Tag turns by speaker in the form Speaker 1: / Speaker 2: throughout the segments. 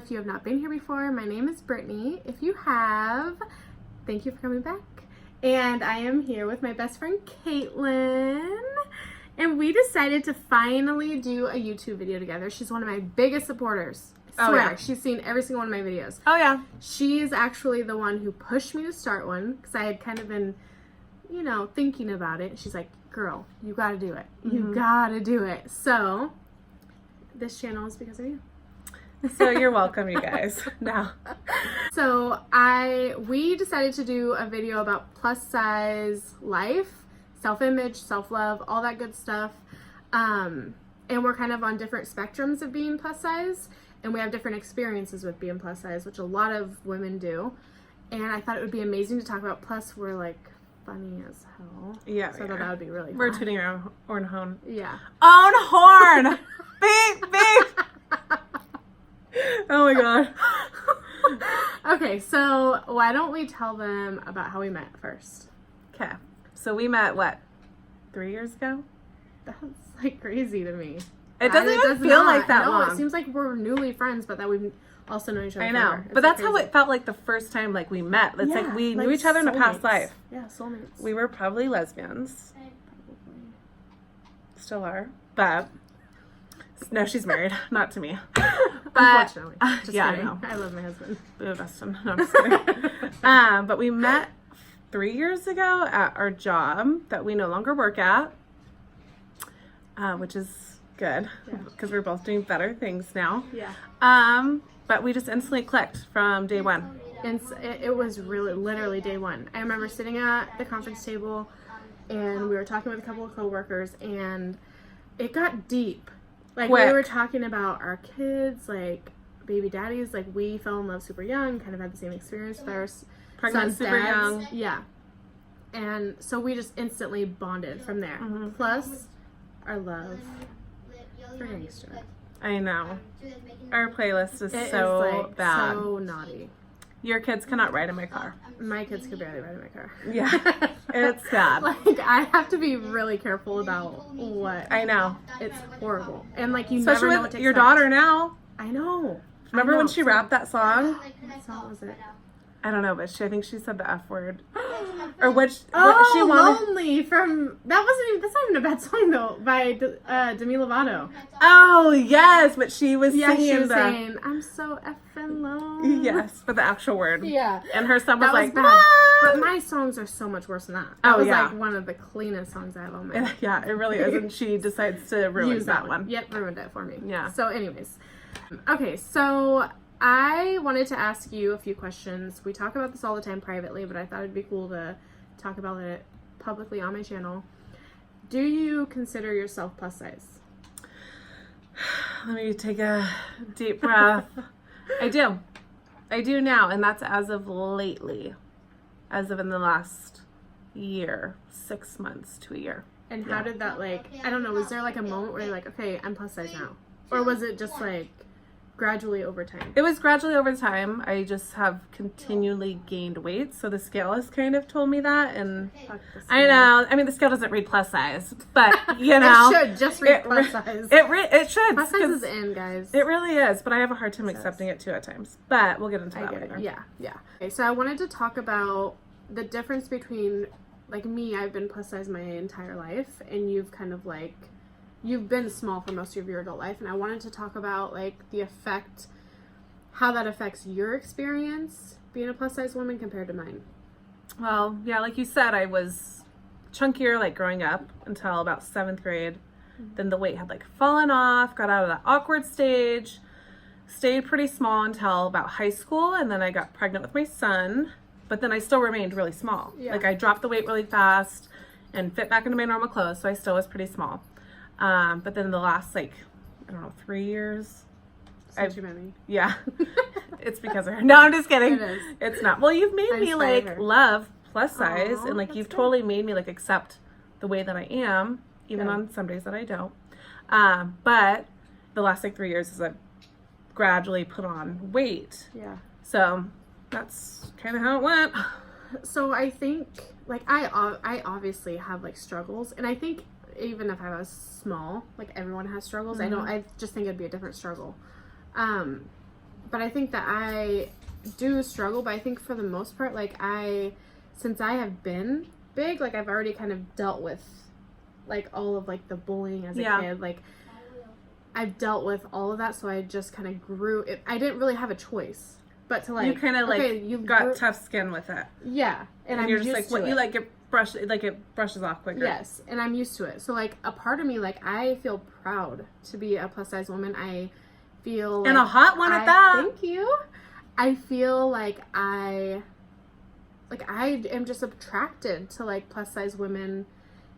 Speaker 1: if you have not been here before, my name is Brittany. If you have, thank you for coming back. And I am here with my best friend, Kaitlyn. And we decided to finally do a YouTube video together. She's one of my biggest supporters. I swear,
Speaker 2: yeah.
Speaker 1: She's seen every single one of my videos.
Speaker 2: Oh, yeah.
Speaker 1: She is actually the one who pushed me to start one because I had kind of been, thinking about it. She's like, girl, you gotta do it. You gotta do it. So, this channel is because of you.
Speaker 2: So you're welcome, you guys. No.
Speaker 1: So we decided to do a video about plus size life, self-image, self-love, all that good stuff. And we're kind of on different spectrums of being plus size, and we have different experiences with being plus size, which a lot of women do. And I thought it would be amazing to talk about. Plus, we're like funny as hell.
Speaker 2: Yeah.
Speaker 1: So I thought that would be really fun.
Speaker 2: We're tooting our own horn.
Speaker 1: Yeah.
Speaker 2: Own horn! Beep, beep! Oh my god.
Speaker 1: Okay, so why don't we tell them about how we met first?
Speaker 2: Okay. So we met, what, 3 years ago?
Speaker 1: That's like crazy to me.
Speaker 2: It doesn't even feel like that long.
Speaker 1: It seems like we're newly friends, but that we've also known each other
Speaker 2: I know.
Speaker 1: forever.
Speaker 2: But that's how it felt like the first time like we met. It's like we knew each other in a past
Speaker 1: soulmates.
Speaker 2: life.
Speaker 1: Yeah, soulmates.
Speaker 2: We were probably lesbians.
Speaker 1: Probably.
Speaker 2: Still are. But no, she's married. Not to me.
Speaker 1: Unfortunately. Just
Speaker 2: yeah,
Speaker 1: kidding.
Speaker 2: I know.
Speaker 1: I love my husband.
Speaker 2: Boo, Dustin. No, I'm just kidding. But we met 3 years ago at our job that we no longer work at, which is good because we're both doing better things now.
Speaker 1: Yeah.
Speaker 2: But we just instantly clicked from day one.
Speaker 1: And it was really literally day one. I remember sitting at the conference table and we were talking with a couple of coworkers and it got deep. Like
Speaker 2: Quick.
Speaker 1: we were talking about our kids, like baby daddies, like we fell in love super young, kind of had the same experience with our
Speaker 2: Pregnant
Speaker 1: sons'
Speaker 2: super
Speaker 1: dads.
Speaker 2: young.
Speaker 1: Yeah. And so we just instantly bonded from there. Plus our love for gangster.
Speaker 2: I know. Our playlist is
Speaker 1: It
Speaker 2: so
Speaker 1: is like
Speaker 2: bad.
Speaker 1: so naughty.
Speaker 2: Your kids cannot ride in my car.
Speaker 1: My kids could barely ride in my car.
Speaker 2: Yeah. It's bad.
Speaker 1: Like, I have to be really careful about what.
Speaker 2: I know.
Speaker 1: It's horrible. And, like, you
Speaker 2: Especially
Speaker 1: never know
Speaker 2: with
Speaker 1: what to
Speaker 2: your
Speaker 1: expect.
Speaker 2: daughter now.
Speaker 1: I know.
Speaker 2: Remember when she rapped that song?
Speaker 1: What song was it?
Speaker 2: I don't know, but I think she said the F word. Or what she
Speaker 1: Oh,
Speaker 2: wanted.
Speaker 1: Lonely from... That's not even a bad song, though, by Demi Lovato.
Speaker 2: Oh, yes, but she was
Speaker 1: Yeah,
Speaker 2: singing
Speaker 1: she was
Speaker 2: the...
Speaker 1: saying, I'm so effing lonely.
Speaker 2: Yes, but the actual word.
Speaker 1: Yeah.
Speaker 2: And her son was
Speaker 1: That
Speaker 2: like,
Speaker 1: was bad.
Speaker 2: "Mom!"
Speaker 1: But my songs are so much worse than that. That
Speaker 2: Oh,
Speaker 1: was,
Speaker 2: yeah.
Speaker 1: like, one of the cleanest songs I have on my...
Speaker 2: Yeah, it really is. And she decides to ruin
Speaker 1: Use
Speaker 2: that one.
Speaker 1: Yep, ruined it for me.
Speaker 2: Yeah.
Speaker 1: So anyways. Okay, so I wanted to ask you a few questions. We talk about this all the time privately, but I thought it'd be cool to talk about it publicly on my channel. Do you consider yourself plus size?
Speaker 2: Let me take a deep breath. I do. I do now, and that's as of lately. As of in the last year, 6 months to a year.
Speaker 1: And how did that, like, I don't know, was there like a moment where you're like, okay, I'm plus size now? Or was it just like gradually over time?
Speaker 2: It was gradually over time. I just have continually gained weight, so the scale has kind of told me that, and
Speaker 1: Fuck the
Speaker 2: I
Speaker 1: scale.
Speaker 2: know. I mean, the scale doesn't read plus size, but you know,
Speaker 1: It should just read plus size.
Speaker 2: It should.
Speaker 1: Plus size
Speaker 2: 'cause
Speaker 1: is in, guys.
Speaker 2: It really is, but I have a hard time accepting it too at times. But we'll get into that later.
Speaker 1: Yeah. Okay, so I wanted to talk about the difference between, like me, I've been plus size my entire life, and you've kind of like, you've been small for most of your adult life, and I wanted to talk about like the effect, how that affects your experience being a plus size woman compared to mine.
Speaker 2: Well, yeah, like you said, I was chunkier like growing up until about 7th grade. Then the weight had like fallen off, got out of that awkward stage, stayed pretty small until about high school, and then I got pregnant with my son, but then I still remained really small.
Speaker 1: Yeah.
Speaker 2: Like I dropped the weight really fast and fit back into my normal clothes, so I still was pretty small. But then the last like, I don't know, 3 years,
Speaker 1: Since you met me.
Speaker 2: yeah, it's because of her. No, I'm just kidding.
Speaker 1: It is.
Speaker 2: It's not. Well, you've made
Speaker 1: I
Speaker 2: me
Speaker 1: inspired
Speaker 2: like
Speaker 1: her.
Speaker 2: love plus size,
Speaker 1: Aw,
Speaker 2: and like
Speaker 1: that's
Speaker 2: you've
Speaker 1: good.
Speaker 2: totally made me like accept the way that I am, even
Speaker 1: Good.
Speaker 2: on some days that I don't. But the last like 3 years is I've gradually put on weight.
Speaker 1: Yeah.
Speaker 2: So that's kind of how it went.
Speaker 1: So I think, like, I obviously have like struggles, and I think even if I was small, like everyone has struggles.
Speaker 2: Mm-hmm.
Speaker 1: I just think it'd be a different struggle. but I think that I do struggle, but I think for the most part, like since I have been big, like I've already kind of dealt with like all of like the bullying as a kid. Like I've dealt with all of that, so I just kind of grew. I didn't really have a choice, but to like
Speaker 2: you kind of you got tough skin with it.
Speaker 1: Yeah, and
Speaker 2: you're
Speaker 1: I'm
Speaker 2: just
Speaker 1: used
Speaker 2: like
Speaker 1: to
Speaker 2: what
Speaker 1: it.
Speaker 2: you like it brushes off quicker.
Speaker 1: Yes, and I'm used to it. So like a part of me, like I feel proud to be a plus size woman. I feel like
Speaker 2: and a hot one at that.
Speaker 1: Thank you. I feel like I am just attracted to like plus size women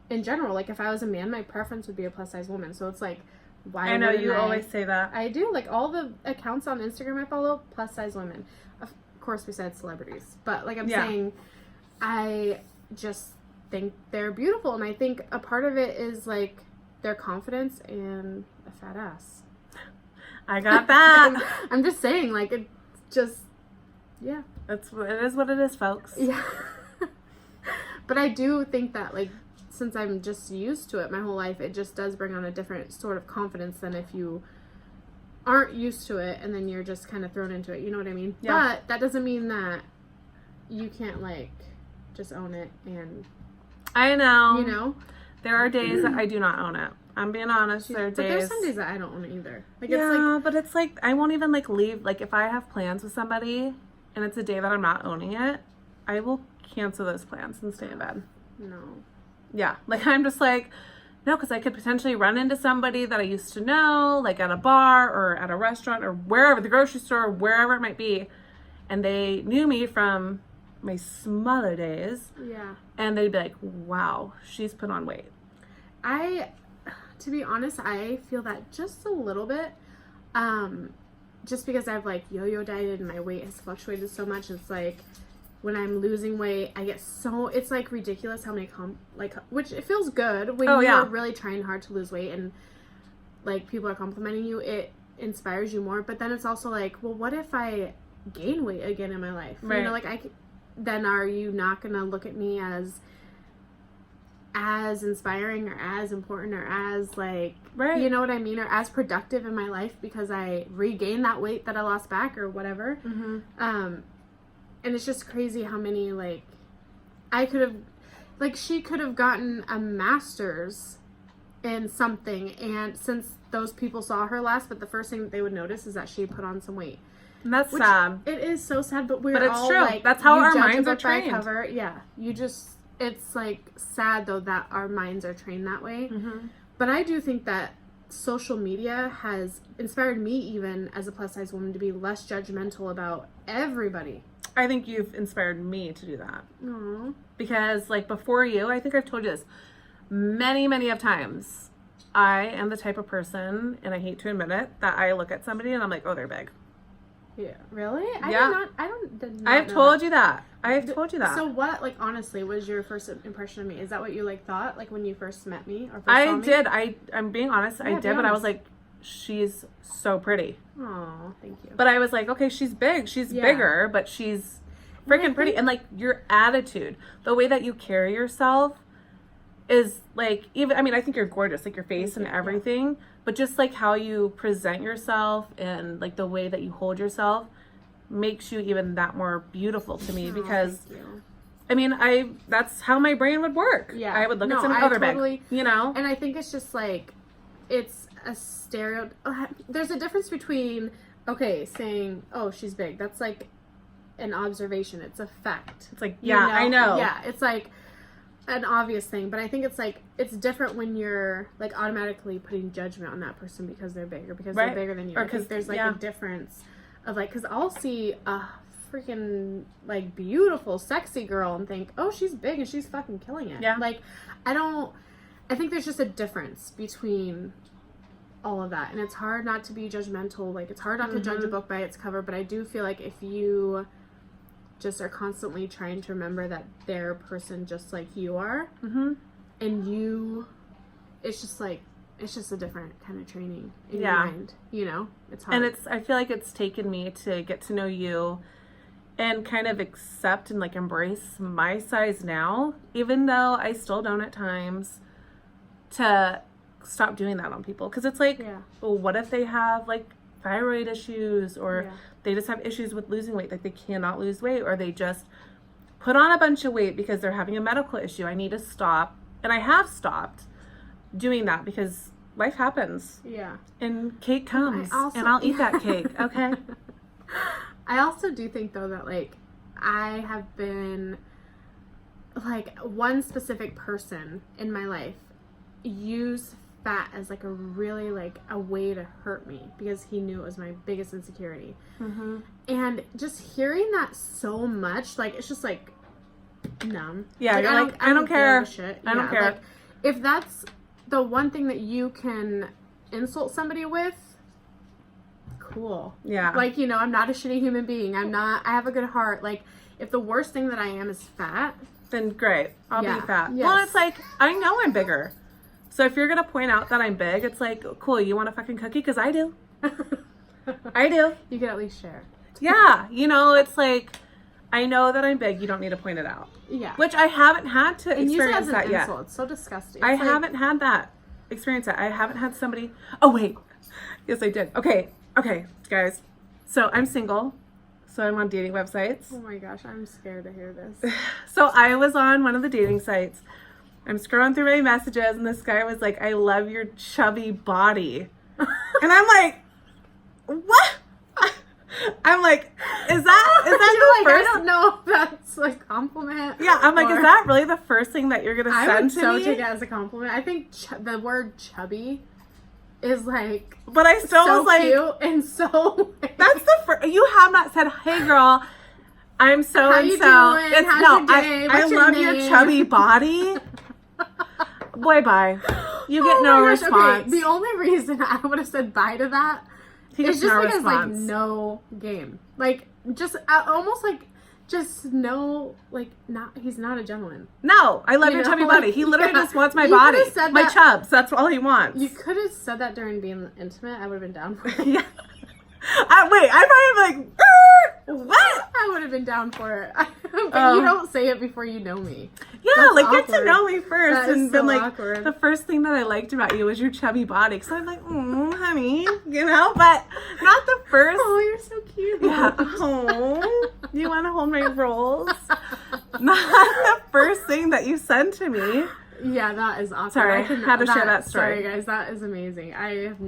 Speaker 1: in general. Like if I was a man, my preference would be a plus size woman. So it's like, why?
Speaker 2: I know you always say that.
Speaker 1: I do. Like all the accounts on Instagram I follow, plus size women. Of course, besides celebrities. But like I'm saying, I just think they're beautiful, and I think a part of it is like their confidence and a fat ass.
Speaker 2: I got that.
Speaker 1: I'm just saying, like it just, yeah.
Speaker 2: It is what it is, folks.
Speaker 1: Yeah. But I do think that like since I'm just used to it my whole life, it just does bring on a different sort of confidence than if you aren't used to it and then you're just kind of thrown into it. You know what I mean?
Speaker 2: Yeah.
Speaker 1: But that doesn't mean that you can't like just own it. And
Speaker 2: I know.
Speaker 1: you know,
Speaker 2: there are days that I do not own it. I'm being honest. There are days.
Speaker 1: But there's some days that I don't own it either. Like
Speaker 2: yeah,
Speaker 1: it's like,
Speaker 2: but it's like I won't even like leave. Like if I have plans with somebody and it's a day that I'm not owning it, I will cancel those plans and stay in bed.
Speaker 1: no.
Speaker 2: Yeah, like I'm just like, no, because I could potentially run into somebody that I used to know, like at a bar or at a restaurant or wherever, the grocery store, wherever it might be, and they knew me from my smaller days.
Speaker 1: Yeah.
Speaker 2: And they'd be like, wow, she's put on weight.
Speaker 1: To be honest, I feel that just a little bit. Just because I've like yo-yo dieted and my weight has fluctuated so much. It's like when I'm losing weight, I get so, it's like ridiculous how many which it feels good when you're really trying hard to lose weight and like people are complimenting you, it inspires you more. But then it's also like, well, what if I gain weight again in my life?
Speaker 2: Right.
Speaker 1: You know, like then are you not gonna look at me as inspiring or as important or as like,
Speaker 2: right,
Speaker 1: you know what I mean, or as productive in my life because I regained that weight that I lost back or whatever. And it's just crazy how many like I could have, like she could have gotten a master's in something, and since those people saw her last, but the first thing that they would notice is that she put on some weight.
Speaker 2: And that's sad.
Speaker 1: It is so sad, but we're
Speaker 2: it's
Speaker 1: all
Speaker 2: true.
Speaker 1: like,
Speaker 2: that's how
Speaker 1: you
Speaker 2: our
Speaker 1: judge a
Speaker 2: minds are
Speaker 1: book by
Speaker 2: trained.
Speaker 1: cover. Yeah, you just, it's like sad though that our minds are trained that way. But I do think that social media has inspired me, even as a plus size woman, to be less judgmental about everybody.
Speaker 2: I think you've inspired me to do that.
Speaker 1: Aww.
Speaker 2: Because like before you, I think I've told you this many, many of times. I am the type of person, and I hate to admit it, that I look at somebody and I'm like, oh, they're big.
Speaker 1: Yeah. Really?
Speaker 2: Yeah.
Speaker 1: Did not
Speaker 2: I've
Speaker 1: know
Speaker 2: told
Speaker 1: that.
Speaker 2: you that. I've told you that.
Speaker 1: So what, like, honestly, was your first impression of me? Is that what you, like, thought, like, when you first met me? Or first saw me?
Speaker 2: did. I'm being honest.
Speaker 1: Yeah,
Speaker 2: I did, but I was like, she's so pretty.
Speaker 1: Aw, thank you.
Speaker 2: But I was like, okay, she's big. She's bigger, but she's freaking pretty. And, like, your attitude, the way that you carry yourself is, like, even, I mean, I think you're gorgeous, like, your face and everything. But just, like, how you present yourself and, like, the way that you hold yourself makes you even that more beautiful to me, because I mean, that's how my brain would work.
Speaker 1: Yeah,
Speaker 2: I would look at some other
Speaker 1: totally,
Speaker 2: bag, you know.
Speaker 1: And I think it's just like, it's a there's a difference between saying, oh, she's big, that's like an observation, it's a fact.
Speaker 2: It's like, yeah, I know.
Speaker 1: Yeah, it's like an obvious thing, but I think it's like, it's different when you're like automatically putting judgment on that person because they're big or because they're bigger than you, or because there's like a difference of like, because I'll see a freaking like beautiful sexy girl and think, oh, she's big and she's fucking killing it. Like, I think there's just a difference between all of that, and it's hard not to be judgmental. Like, it's hard not to judge a book by its cover, but I do feel like if you just are constantly trying to remember that they're a person just like you are, and it's just like, it's just a different kind of training in your mind, you know? It's hard.
Speaker 2: And I feel like it's taken me to get to know you and kind of accept and like embrace my size now, even though I still don't at times, to stop doing that on people. Because it's like, well, what if they have like thyroid issues, or
Speaker 1: Yeah.
Speaker 2: they just have issues with losing weight, like they cannot lose weight, or they just put on a bunch of weight because they're having a medical issue. I need to stop. And I have stopped doing that because life happens.
Speaker 1: Yeah.
Speaker 2: And cake comes.
Speaker 1: Also,
Speaker 2: and I'll eat that cake, okay?
Speaker 1: I also do think, though, that, like, I have been, like, one specific person in my life use fat as, like, a really, like, a way to hurt me because he knew it was my biggest insecurity.
Speaker 2: Mm-hmm.
Speaker 1: And just hearing that so much, like, it's just, like, numb.
Speaker 2: Yeah,
Speaker 1: like,
Speaker 2: you're like, I don't care.
Speaker 1: give a shit.
Speaker 2: I don't care.
Speaker 1: Like, if that's the one thing that you can insult somebody with, cool.
Speaker 2: Yeah.
Speaker 1: Like, you know, I'm not a shitty human being. I have a good heart. Like, if the worst thing that I am is fat,
Speaker 2: then great. I'll
Speaker 1: Yeah.
Speaker 2: be fat.
Speaker 1: Yes.
Speaker 2: Well, it's like, I know I'm bigger. So if you're going to point out that I'm big, it's like, cool, you want a fucking cookie? Because I do. I do.
Speaker 1: you can at least share.
Speaker 2: Yeah. You know, it's like, I know that I'm big. You don't need to point it out.
Speaker 1: Yeah.
Speaker 2: Which I haven't had to
Speaker 1: And use it
Speaker 2: experience
Speaker 1: as
Speaker 2: that
Speaker 1: an
Speaker 2: yet.
Speaker 1: insult. It's so disgusting.
Speaker 2: I
Speaker 1: It's like-
Speaker 2: haven't had that experience yet. I haven't had somebody. Oh, wait. Yes, I did. Okay, guys. So I'm single. So I'm on dating websites.
Speaker 1: Oh my gosh, I'm scared to hear this.
Speaker 2: So I was on one of the dating sites. I'm scrolling through my messages, and this guy was like, "I love your chubby body," and I'm like, "What?" I'm like, "Is that
Speaker 1: You're
Speaker 2: the
Speaker 1: like, I
Speaker 2: first?"
Speaker 1: don't know if that's a compliment.
Speaker 2: Yeah, I'm like,
Speaker 1: or-
Speaker 2: "Is that really the first thing that you're gonna
Speaker 1: I
Speaker 2: send
Speaker 1: would
Speaker 2: to
Speaker 1: so
Speaker 2: me?"
Speaker 1: take it as a compliment. I think the word chubby is like
Speaker 2: But I still
Speaker 1: so
Speaker 2: was like,
Speaker 1: cute and so.
Speaker 2: "That's the first." You have not said, "Hey, girl, I'm so
Speaker 1: How
Speaker 2: and
Speaker 1: you
Speaker 2: so."
Speaker 1: doing?
Speaker 2: It's
Speaker 1: How's
Speaker 2: no,
Speaker 1: your day?
Speaker 2: I
Speaker 1: What's your
Speaker 2: love your
Speaker 1: name?
Speaker 2: chubby body. Boy, bye. You get
Speaker 1: Oh
Speaker 2: no
Speaker 1: my gosh,
Speaker 2: response.
Speaker 1: Okay. The only reason I would have said bye to that
Speaker 2: He
Speaker 1: is
Speaker 2: gets
Speaker 1: just
Speaker 2: no
Speaker 1: because
Speaker 2: response.
Speaker 1: like no game, like just almost like just no like not he's not a gentleman.
Speaker 2: No, I love
Speaker 1: You
Speaker 2: your
Speaker 1: know,
Speaker 2: chubby
Speaker 1: like,
Speaker 2: body. He literally
Speaker 1: yeah.
Speaker 2: just wants my
Speaker 1: You
Speaker 2: body,
Speaker 1: could've said
Speaker 2: my
Speaker 1: that-
Speaker 2: chubs. That's all he wants.
Speaker 1: You could have said that during being intimate. I would have been down for it.
Speaker 2: Yeah. Wait, I probably like, what?
Speaker 1: I would have been down for it. But
Speaker 2: Oh.
Speaker 1: you don't say it before you know me.
Speaker 2: Yeah,
Speaker 1: That's
Speaker 2: like get to
Speaker 1: awkward.
Speaker 2: know me first,
Speaker 1: That is
Speaker 2: and been
Speaker 1: so
Speaker 2: like,
Speaker 1: awkward.
Speaker 2: the first thing that I liked about you was your chubby body. Because I'm like, honey, you know, but not the first.
Speaker 1: Oh, you're so cute.
Speaker 2: Yeah. Oh, you want to hold my rolls? Not the first thing that you sent to me.
Speaker 1: Yeah, that is awesome.
Speaker 2: Sorry,
Speaker 1: I couldn't-
Speaker 2: had to share that story.
Speaker 1: Sorry, guys, that is amazing. I have.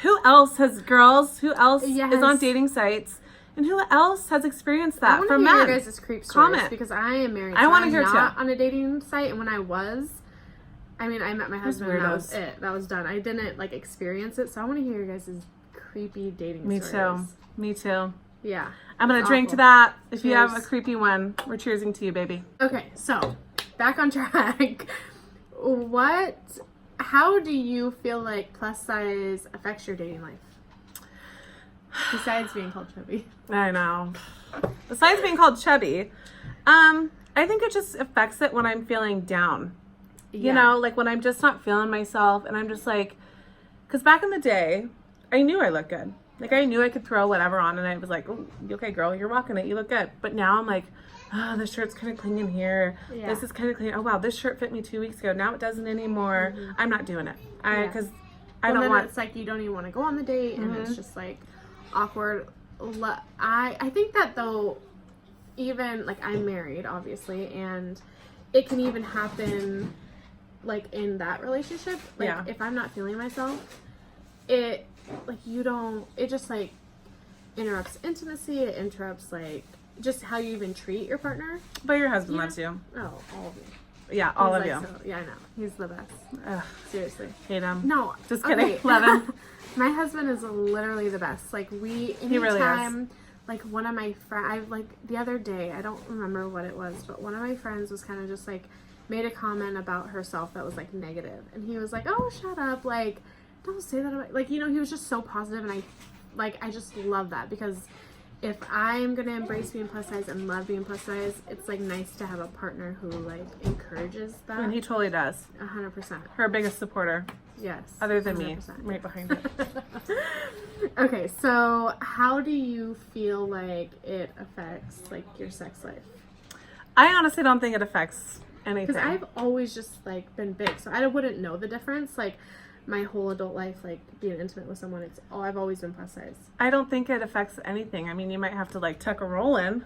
Speaker 2: Who else has girls? Who else
Speaker 1: Yes.
Speaker 2: is on dating sites? And who else has experienced
Speaker 1: I
Speaker 2: that
Speaker 1: want
Speaker 2: from
Speaker 1: to hear
Speaker 2: men?
Speaker 1: your guys' creep stories
Speaker 2: Comment.
Speaker 1: because I am married.
Speaker 2: I
Speaker 1: so
Speaker 2: wanna
Speaker 1: I'm
Speaker 2: hear
Speaker 1: not
Speaker 2: too.
Speaker 1: on a dating site, and when I was, I mean, I met my husband, and that was
Speaker 2: weirdos.
Speaker 1: it. That was done. I didn't like experience it, so I want to hear your guys' creepy dating
Speaker 2: Me
Speaker 1: stories.
Speaker 2: too. Me too.
Speaker 1: Yeah.
Speaker 2: I'm gonna
Speaker 1: It's
Speaker 2: drink
Speaker 1: awful.
Speaker 2: to that. If you have a
Speaker 1: Cheers.
Speaker 2: creepy one, we're cheersing to you, baby.
Speaker 1: Okay, so back on track. How do you feel like plus size affects your dating life? Besides being called chubby.
Speaker 2: I know. Besides being called chubby, I think it just affects it when I'm feeling down. You know, like when I'm just not feeling myself, and I'm just like, because back in the day, I knew I looked good. Like I knew I could throw whatever on, and I was like, oh, okay, girl, you're rocking it. You look good. But now I'm like, oh, this shirt's kind of clinging here.
Speaker 1: Yeah.
Speaker 2: This is kind of clean. Oh, wow, this shirt fit me 2 weeks ago. Now it doesn't anymore. I'm not doing it.
Speaker 1: Yeah.
Speaker 2: Because I
Speaker 1: Well,
Speaker 2: don't
Speaker 1: then
Speaker 2: want.
Speaker 1: it's like you don't even want to go on the date, and it's just like awkward. I think that though, even like I'm married, obviously, and it can even happen like in that relationship. Like
Speaker 2: Yeah.
Speaker 1: if I'm not feeling myself, it just like interrupts intimacy. It interrupts like just how you even treat your partner.
Speaker 2: But your husband
Speaker 1: Yeah.
Speaker 2: loves you.
Speaker 1: Oh, all of you.
Speaker 2: Yeah, all
Speaker 1: He's
Speaker 2: of you.
Speaker 1: like so- yeah, I know. He's the best.
Speaker 2: Ugh,
Speaker 1: Seriously.
Speaker 2: hate him.
Speaker 1: No,
Speaker 2: Just kidding.
Speaker 1: okay.
Speaker 2: Love him.
Speaker 1: My husband is literally the best. Like
Speaker 2: He really is.
Speaker 1: like one of my friends, I like the other day, I don't remember what it was, but one of my friends was kind of just like made a comment about herself that was like negative, and he was like, "Oh, shut up! Like, don't say that about like you know." He was just so positive, and I just love that because if I'm gonna embrace being plus size and love being plus size, it's like nice to have a partner who like encourages that.
Speaker 2: And he totally does.
Speaker 1: 100%.
Speaker 2: Her biggest supporter,
Speaker 1: Yes.
Speaker 2: other than me,
Speaker 1: 100%.
Speaker 2: right behind it.
Speaker 1: Okay, so how do you feel like it affects like your sex life?
Speaker 2: I honestly don't think it affects anything.
Speaker 1: Because I've always just like been big, so I wouldn't know the difference. Like my whole adult life, like being intimate with someone, I've always been plus size.
Speaker 2: I don't think it affects anything. I mean, you might have to like tuck a roll in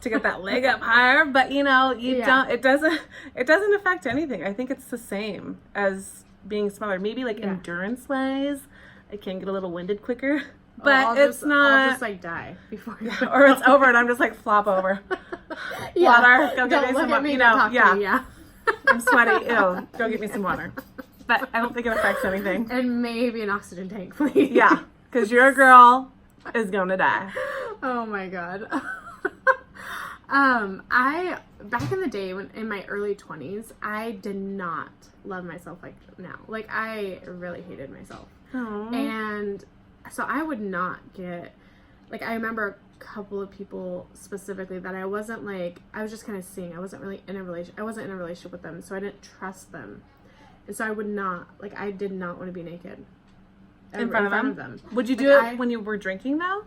Speaker 2: to get that leg up higher, but you know, it doesn't affect anything. I think it's the same as being smaller. Maybe like endurance wise, I can get a little winded quicker, but I'll just
Speaker 1: like die before
Speaker 2: or it's over and I'm just like flop over. Water, go get me some water. You know,
Speaker 1: yeah.
Speaker 2: I'm sweaty. Ew, go get me some water. But I don't think it affects anything.
Speaker 1: And maybe an oxygen tank, please.
Speaker 2: Yeah, because your girl is going to die.
Speaker 1: Oh my God. Back in the day, in my early 20s, I did not love myself like now. Like, I really hated myself.
Speaker 2: Aww.
Speaker 1: And so I would not get, like, I remember a couple of people specifically that I was just kind of seeing. I wasn't in a relationship with them, so I didn't trust them. And so I did not want to be naked.
Speaker 2: In front of them? Would you do it when you were drinking though?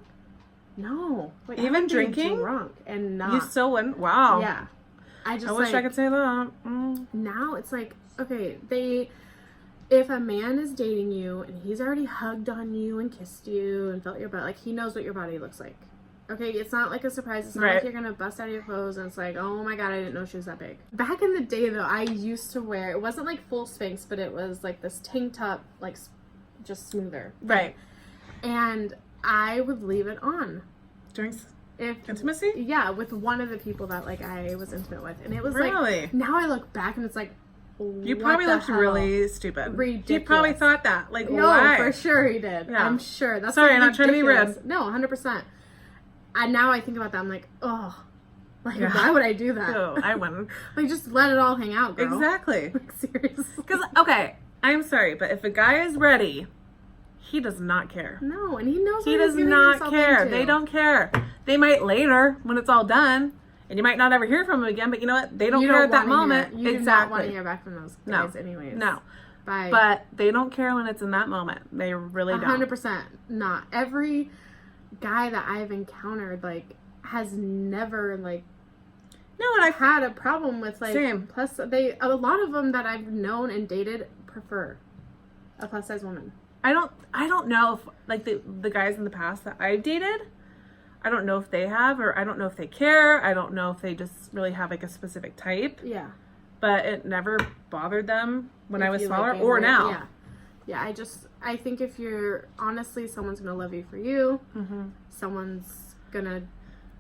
Speaker 1: No. Like,
Speaker 2: even drinking?
Speaker 1: Drunk and not.
Speaker 2: You still wouldn't? Wow.
Speaker 1: Yeah. I
Speaker 2: wish I could say that.
Speaker 1: Now it's like, okay, if a man is dating you and he's already hugged on you and kissed you and felt your butt, like, he knows what your body looks like. Okay, it's not like a surprise. It's not like you're gonna bust out of your clothes and it's like, oh my God, I didn't know she was that big. Back in the day though, I used to wear, it wasn't like full Spanx, but it was like this tank top, like just smoother.
Speaker 2: Right.
Speaker 1: And I would leave it on.
Speaker 2: During intimacy?
Speaker 1: Yeah, with one of the people that like I was intimate with. And it was
Speaker 2: like,
Speaker 1: now I look back and it's like,
Speaker 2: you probably looked really stupid.
Speaker 1: Ridiculous.
Speaker 2: He probably thought that. Like,
Speaker 1: no,
Speaker 2: why?
Speaker 1: for sure he did.
Speaker 2: Yeah.
Speaker 1: I'm sure. That's
Speaker 2: sorry, I'm not trying to be rude.
Speaker 1: No, 100%. And now I think about that, I'm like, oh, like, why would I do that?
Speaker 2: Oh, I wouldn't.
Speaker 1: Like, just let it all hang out, girl.
Speaker 2: Exactly.
Speaker 1: Like, seriously.
Speaker 2: Because, okay, I'm sorry, but if a guy is ready, he does not care.
Speaker 1: No, and he knows
Speaker 2: he does not care. They don't care. They might later, when it's all done, and you might not ever hear from them again, but you know what? They don't care at that moment.
Speaker 1: You do not want to hear back from those guys anyways.
Speaker 2: No.
Speaker 1: Bye.
Speaker 2: But they don't care when it's in that moment. They really don't.
Speaker 1: 100% not. Every guy that I've encountered, like, has never, like,
Speaker 2: and I've
Speaker 1: had a problem with, like,
Speaker 2: same.
Speaker 1: Plus, a lot of them that I've known and dated prefer a plus size woman.
Speaker 2: I don't know if, like, the guys in the past that I've dated, I don't know if they have, or I don't know if they care. I don't know if they just really have, like, a specific type.
Speaker 1: Yeah.
Speaker 2: But it never bothered them when I was smaller,
Speaker 1: like,
Speaker 2: or now.
Speaker 1: Yeah. Yeah, I think if you're, honestly, someone's going to love you for you.
Speaker 2: Mm-hmm.
Speaker 1: Someone's going to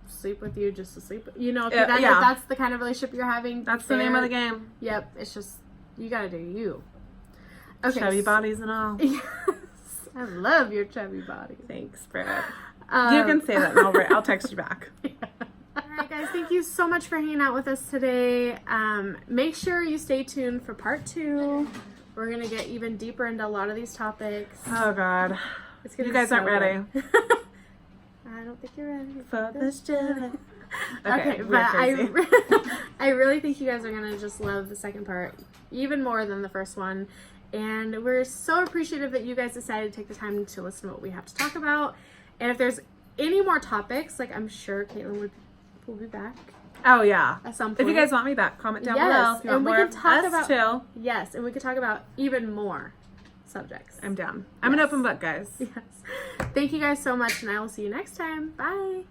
Speaker 1: sleep with you just to sleep. You know, if
Speaker 2: if
Speaker 1: that's the kind of relationship you're having.
Speaker 2: That's the name of the game.
Speaker 1: Yep. It's just, you got to do you. Okay.
Speaker 2: Chubby bodies and all.
Speaker 1: Yes. I love your chubby body.
Speaker 2: Thanks, Brad. You can say that and I'll text you back.
Speaker 1: Yeah. Alright guys, thank you so much for hanging out with us today. Make sure you stay tuned for part 2. We're going to get even deeper into a lot of these topics.
Speaker 2: Oh God.
Speaker 1: It's gonna
Speaker 2: you guys aren't ready.
Speaker 1: I don't think you're ready
Speaker 2: for this journey.
Speaker 1: Okay, but I really think you guys are going to just love the second part even more than the first one. And we're so appreciative that you guys decided to take the time to listen to what we have to talk about. And if there's any more topics, like, I'm sure Kaitlyn will be back.
Speaker 2: Oh yeah.
Speaker 1: At some point.
Speaker 2: If you guys want me back, comment down below. If you want more of us too.
Speaker 1: Yes, and we could talk about even more subjects.
Speaker 2: I'm down. I'm an open book, guys.
Speaker 1: Yes. Thank you guys so much, and I will see you next time. Bye.